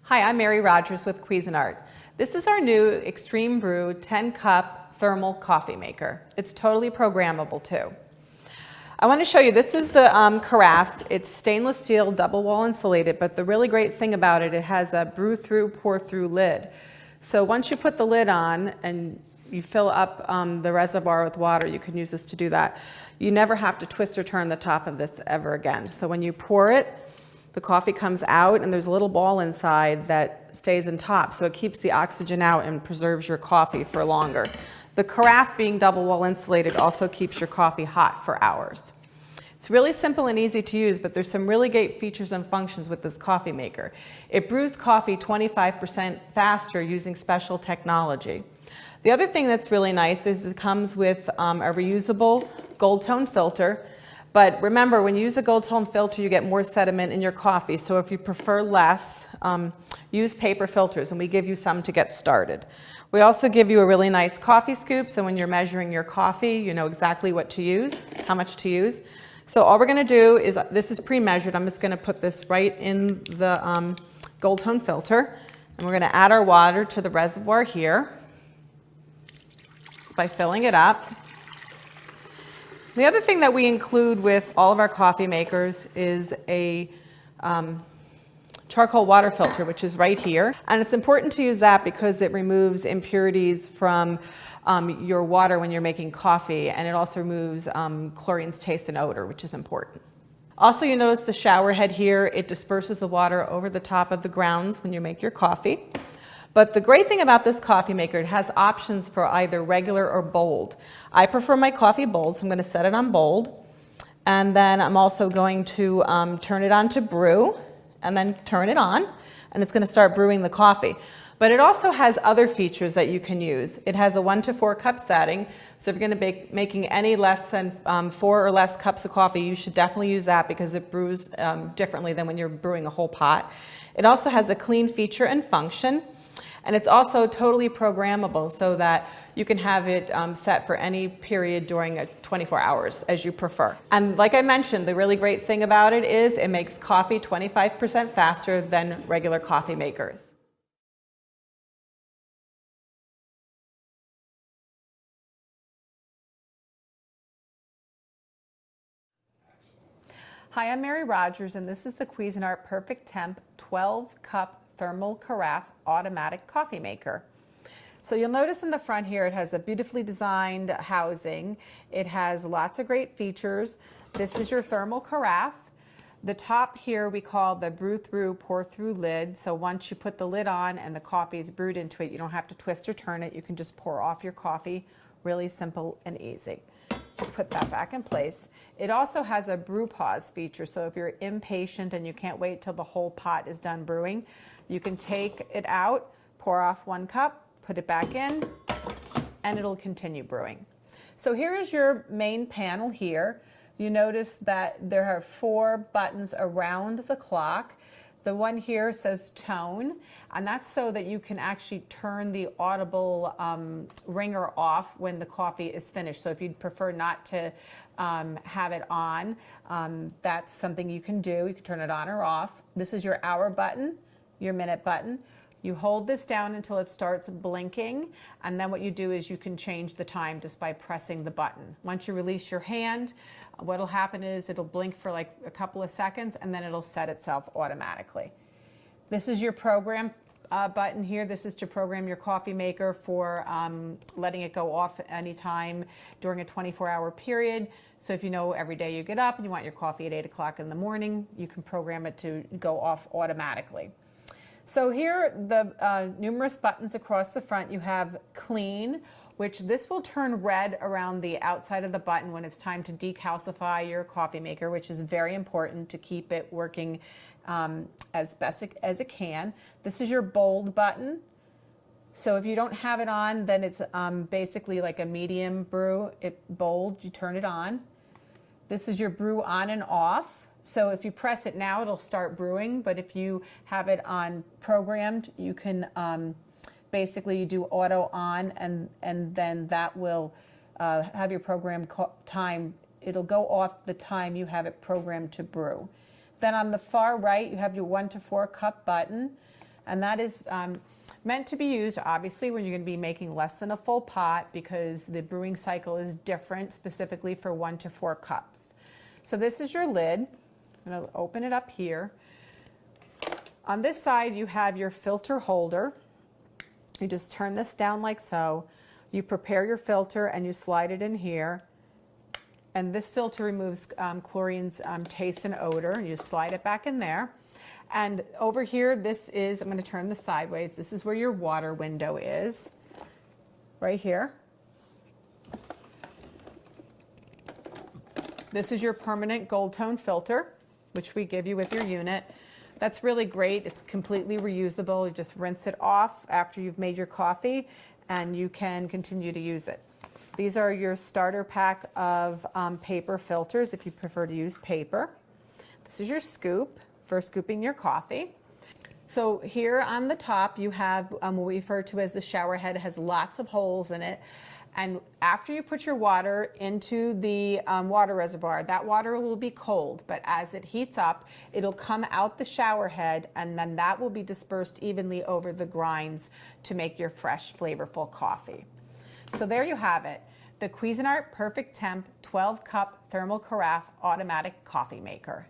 Hi, I'm Mary Rogers with Cuisinart. This is our new Extreme Brew 10-cup thermal coffee maker. It's totally programmable too. I want to show you, this is the carafe. It's stainless steel, double wall insulated, but the really great thing about it, it has a brew through, pour through lid. So once you put the lid on and you fill up the reservoir with water, you can use this to do that. You never have to twist or turn the top of this ever again. So when you pour it, the coffee comes out and there's a little ball inside that stays in top, so it keeps the oxygen out and preserves your coffee for longer. The carafe, being double wall insulated, also keeps your coffee hot for hours. It's really simple and easy to use, but there's some really great features and functions with this coffee maker. It brews coffee 25% faster using special technology. The other thing that's really nice is it comes with a reusable gold tone filter. But remember, when you use a gold tone filter, you get more sediment in your coffee. So if you prefer less, use paper filters, and we give you some to get started. We also give you a really nice coffee scoop, so when you're measuring your coffee, you know exactly what to use, how much to use. So all we're going to do is, this is pre-measured. I'm just going to put this right in the gold tone filter, and we're going to add our water to the reservoir here, just by filling it up. The other thing that we include with all of our coffee makers is a charcoal water filter, which is right here. And it's important to use that because it removes impurities from your water when you're making coffee, and it also removes chlorine's taste and odor, which is important. Also, you notice the shower head here. It disperses the water over the top of the grounds when you make your coffee. But the great thing about this coffee maker, it has options for either regular or bold. I prefer my coffee bold, so I'm going to set it on bold. And then I'm also going to turn it on to brew, and then turn it on, and it's going to start brewing the coffee. But it also has other features that you can use. It has a 1 to 4 cup setting, so if you're going to be making any less than 4 or less cups of coffee, you should definitely use that because it brews differently than when you're brewing a whole pot. It also has a clean feature and function. And it's also totally programmable so that you can have it set for any period during 24 hours as you prefer. And like I mentioned, the really great thing about it is it makes coffee 25% faster than regular coffee makers. Hi, I'm Mary Rogers, and this is the Cuisinart Perfect Temp 12-cup thermal carafe automatic coffee maker. So you'll notice in the front here it has a beautifully designed housing. It has lots of great features. This is your thermal carafe. The top here we call the brew through, pour through lid. So once you put the lid on and the coffee is brewed into it, you don't have to twist or turn it. You can just pour off your coffee. Really simple and easy. Just put that back in place. It also has a brew pause feature, so if you're impatient and you can't wait till the whole pot is done brewing, you can take it out, pour off 1 cup, put it back in, and it'll continue brewing. So here is your main panel here. You notice that there are 4 buttons around the clock. The one here says tone, and that's so that you can actually turn the audible ringer off when the coffee is finished. So if you'd prefer not to have it on, that's something you can do. You can turn it on or off. This is your hour button, your minute button. You hold this down until it starts blinking, and then what you do is you can change the time just by pressing the button. Once you release your hand, what'll happen is it'll blink for like a couple of seconds, and then it'll set itself automatically. This is your program button here. This is to program your coffee maker for letting it go off anytime during a 24-hour period. So if you know every day you get up and you want your coffee at 8 o'clock in the morning, you can program it to go off automatically. So here, the numerous buttons across the front. You have clean, which this will turn red around the outside of the button when it's time to decalcify your coffee maker, which is very important to keep it working as best as it can. This is your bold button. So if you don't have it on, then it's basically like a medium brew. Bold, you turn it on. This is your brew on and off. So if you press it now, it'll start brewing, but if you have it on programmed, you can basically do auto on, and then that will have your program time. It'll go off the time you have it programmed to brew. Then on the far right, you have your 1 to 4 cup button, and that is meant to be used obviously when you're going to be making less than a full pot, because the brewing cycle is different specifically for 1 to 4 cups. So this is your lid. I'm going to open it up here. On this side you have your filter holder. You just turn this down like so. You prepare your filter and you slide it in here. And this filter removes chlorine's taste and odor. And you slide it back in there. And over here, this is, I'm going to turn this sideways. This is where your water window is, right here. This is your permanent gold tone filter, which we give you with your unit. That's really great. It's completely reusable. You just rinse it off after you've made your coffee, and you can continue to use it. These are your starter pack of paper filters if you prefer to use paper. This is your scoop for scooping your coffee. So here on the top you have what we refer to as the shower head. It has lots of holes in it. And after you put your water into the water reservoir, that water will be cold, but as it heats up, it'll come out the shower head, and then that will be dispersed evenly over the grinds to make your fresh, flavorful coffee. So there you have it, the Cuisinart Perfect Temp 12-cup thermal carafe automatic coffee maker.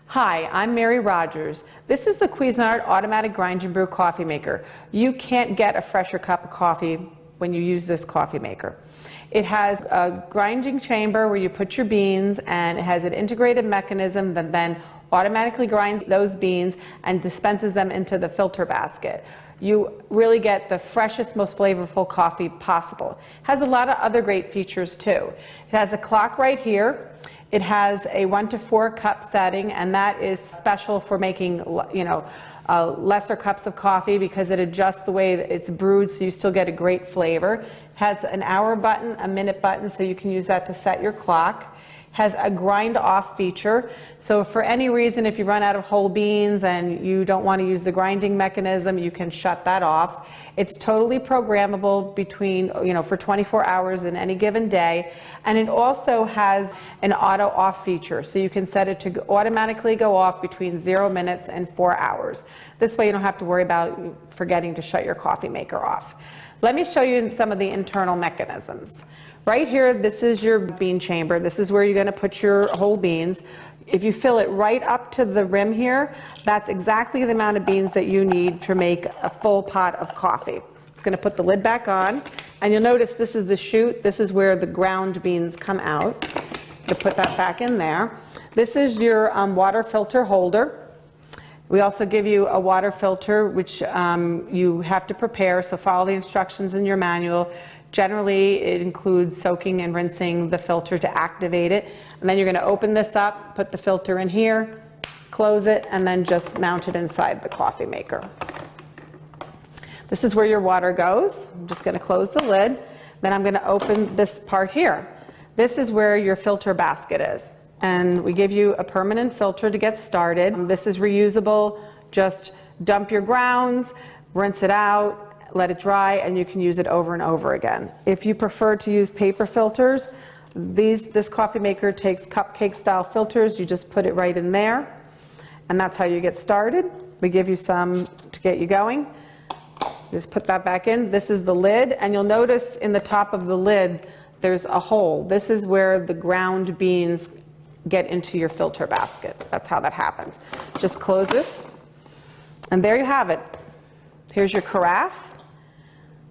Hi, I'm Mary Rogers. This is the Cuisinart Automatic Grind and Brew Coffee Maker. You can't get a fresher cup of coffee when you use this coffee maker. It has a grinding chamber where you put your beans, and it has an integrated mechanism that then automatically grinds those beans and dispenses them into the filter basket. You really get the freshest, most flavorful coffee possible. It has a lot of other great features too. It has a clock right here. It has a 1 to 4 cup setting, and that is special for making, lesser cups of coffee, because it adjusts the way that it's brewed so you still get a great flavor. It has an hour button, a minute button, so you can use that to set your clock. Has a grind off feature, so for any reason, if you run out of whole beans and you don't want to use the grinding mechanism, you can shut that off. It's totally programmable between, for 24 hours in any given day, and it also has an auto off feature, so you can set it to automatically go off between 0 minutes and 4 hours. This way you don't have to worry about forgetting to shut your coffee maker off. Let me show you some of the internal mechanisms. Right here, this is your bean chamber. This is where you're going to put your whole beans. If you fill it right up to the rim here, that's exactly the amount of beans that you need to make a full pot of coffee. It's going to put the lid back on, and you'll notice this is the chute. This is where the ground beans come out. To put that back in there. This is your water filter holder. We also give you a water filter, which you have to prepare, so follow the instructions in your manual. Generally, it includes soaking and rinsing the filter to activate it. And then you're going to open this up, put the filter in here, close it, and then just mount it inside the coffee maker. This is where your water goes. I'm just going to close the lid. Then I'm going to open this part here. This is where your filter basket is. And we give you a permanent filter to get started. This is reusable. Just dump your grounds, rinse it out, let it dry, and you can use it over and over again. If you prefer to use paper filters, this coffee maker takes cupcake style filters. You just put it right in there, and that's how you get started. We give you some to get you going. Just put that back in. This is the lid, and you'll notice in the top of the lid there's a hole. This is where the ground beans get into your filter basket. That's how that happens. Just close this, and there you have it. Here's your carafe.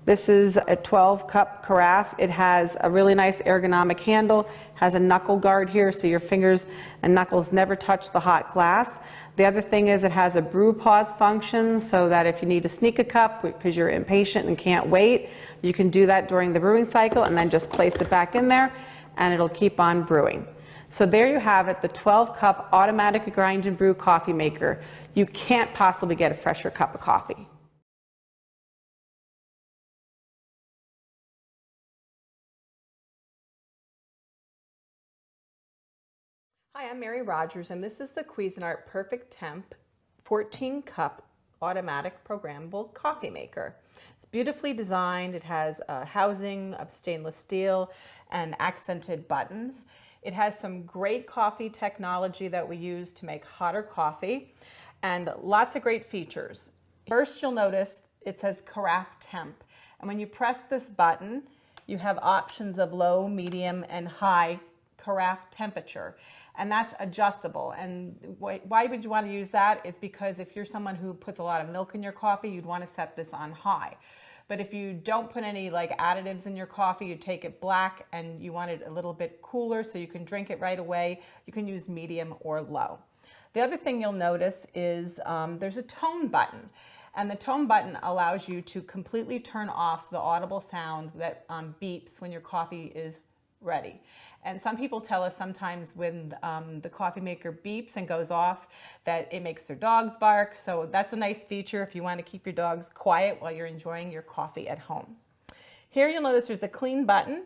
This is a 12-cup carafe. It has a really nice ergonomic handle, has a knuckle guard here so your fingers and knuckles never touch the hot glass. The other thing is it has a brew pause function, so that if you need to sneak a cup because you're impatient and can't wait, you can do that during the brewing cycle and then just place it back in there and it'll keep on brewing. So there you have it, the 12-cup automatic grind and brew coffee maker. You can't possibly get a fresher cup of coffee. Hi, I'm Mary Rogers, and this is the Cuisinart Perfect Temp 14-cup automatic programmable coffee maker. It's beautifully designed. It has a housing of stainless steel and accented buttons. It has some great coffee technology that we use to make hotter coffee and lots of great features. First, you'll notice it says carafe temp. And when you press this button, you have options of low, medium, and high carafe temperature. And that's adjustable. And why would you want to use that? Is because if you're someone who puts a lot of milk in your coffee, you'd want to set this on high. But if you don't put any like additives in your coffee, you take it black and you want it a little bit cooler so you can drink it right away, you can use medium or low. The other thing you'll notice is there's a tone button. And the tone button allows you to completely turn off the audible sound that beeps when your coffee is ready. And some people tell us sometimes when the coffee maker beeps and goes off that it makes their dogs bark. So that's a nice feature if you want to keep your dogs quiet while you're enjoying your coffee at home. Here you'll notice there's a clean button,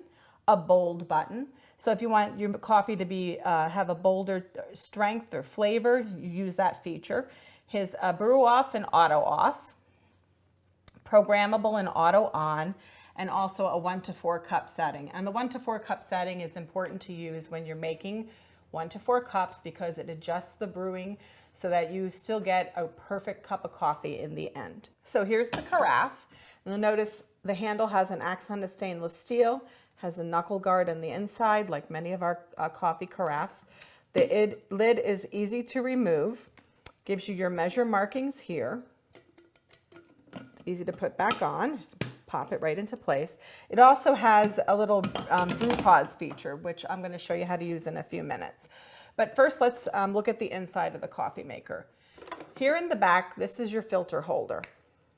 a bold button. So if you want your coffee to be have a bolder strength or flavor, you use that feature. His brew off and auto off, programmable and auto on, and also a 1 to 4 cup setting. And the 1 to 4 cup setting is important to use when you're making 1 to 4 cups because it adjusts the brewing so that you still get a perfect cup of coffee in the end. So here's the carafe. You'll notice the handle has an accented stainless steel, has a knuckle guard on the inside like many of our coffee carafes. The lid is easy to remove. Gives you your measure markings here. Easy to put back on. Just pop it right into place. It also has a little Brew Pause feature, which I'm going to show you how to use in a few minutes. But first, let's look at the inside of the coffee maker. Here in the back, this is your filter holder.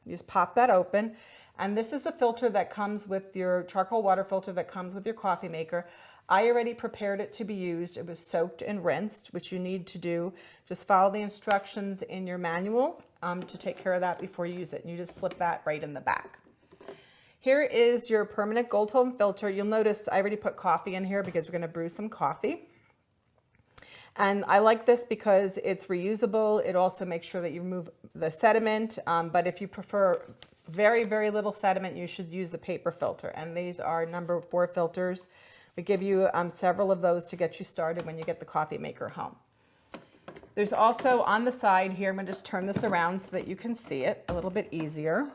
You just pop that open. And this is the filter that comes with your charcoal water filter that comes with your coffee maker. I already prepared it to be used. It was soaked and rinsed, which you need to do. Just follow the instructions in your manual to take care of that before you use it. And you just slip that right in the back. Here is your permanent gold tone filter. You'll notice I already put coffee in here because we're going to brew some coffee. And I like this because it's reusable. It also makes sure that you remove the sediment. But if you prefer very, very little sediment, you should use the paper filter. And these are number 4 filters. We give you several of those to get you started when you get the coffee maker home. There's also on the side here, I'm going to just turn this around so that you can see it a little bit easier.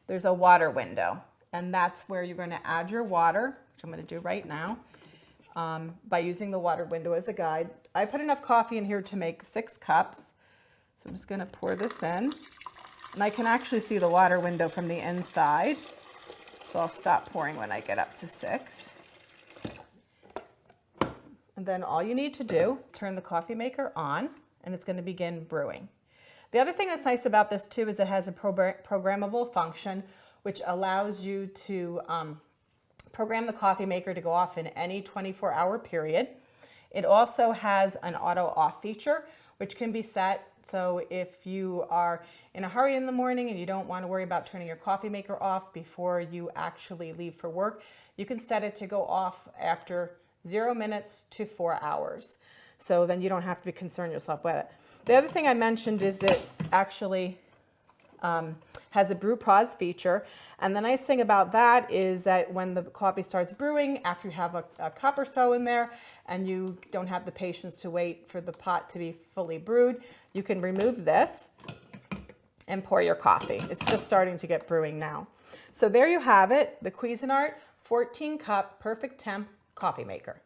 There's a water window, and that's where you're going to add your water, which I'm going to do right now by using the water window as a guide. I put enough coffee in here to make 6 cups, so I'm just going to pour this in. And I can actually see the water window from the inside, so I'll stop pouring when I get up to 6. And then all you need to do, turn the coffee maker on, and it's going to begin brewing. The other thing that's nice about this too is it has a programmable function which allows you to program the coffee maker to go off in any 24-hour period. It also has an auto off feature which can be set so if you are in a hurry in the morning and you don't want to worry about turning your coffee maker off before you actually leave for work, you can set it to go off after 0 minutes to 4 hours. So then you don't have to concern yourself with it. The other thing I mentioned is it's actually has a Brew Pause feature. And the nice thing about that is that when the coffee starts brewing, after you have a cup or so in there and you don't have the patience to wait for the pot to be fully brewed, you can remove this and pour your coffee. It's just starting to get brewing now. So there you have it, the Cuisinart 14 cup perfect temp coffee maker.